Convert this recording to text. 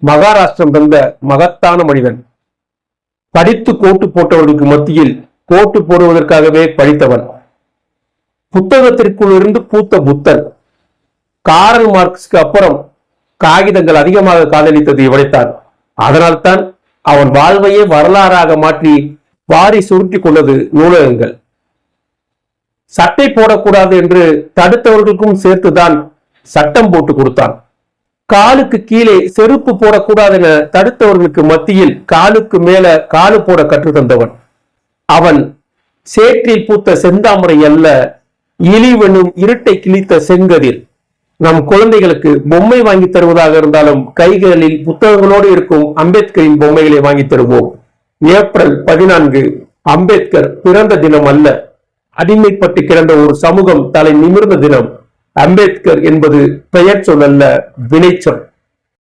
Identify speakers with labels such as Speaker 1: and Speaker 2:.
Speaker 1: மகாராஷ்டிரம் வந்த மகத்தான மனிதன். படித்து கோட்டு போட்டவர்களுக்கு மத்தியில் கோட்டு போடுவதற்காகவே படித்தவன். புத்தகத்திற்குள் இருந்து பூத்த புத்தன். காரல் மார்க்ஸ்க்கு அப்புறம் காகிதங்கள் அதிகமாக காதலித்தது இவனைத்தான். அதனால்தான் அவன் வாழ்வையே வரலாறாக மாற்றி வாரி சுருட்டி கொண்டது நூலகங்கள். சட்டை போடக்கூடாது என்று தடுத்தவர்களுக்கும் சேர்த்துதான் சட்டம் போட்டு கொடுத்தான். காலுக்கு கீழே செருப்பு போடக்கூடாது என தடுத்தவர்களுக்கு மத்தியில் காலுக்கு மேல காலு போட கற்று தந்தவன். அவன் சேற்றில் பூத்த செந்தாமரை அல்ல, இழிவெனும் இருட்டை கிழித்த செங்கதிர். நம் குழந்தைகளுக்கு பொம்மை வாங்கி தருவதாக இருந்தாலும் கைகளில் புத்தகங்களோடு இருக்கும் அம்பேத்கரின் பொம்மைகளை வாங்கி தருவோம். ஏப்ரல் 14 அம்பேத்கர் பிறந்த தினம் அல்ல, அடிமைப்பட்டு கிடந்த ஒரு சமூகம் தலை நிமிர்ந்த தினம். அம்பேத்கர் என்பது பெயர் சொல் அல்ல, வினைச்சொல்.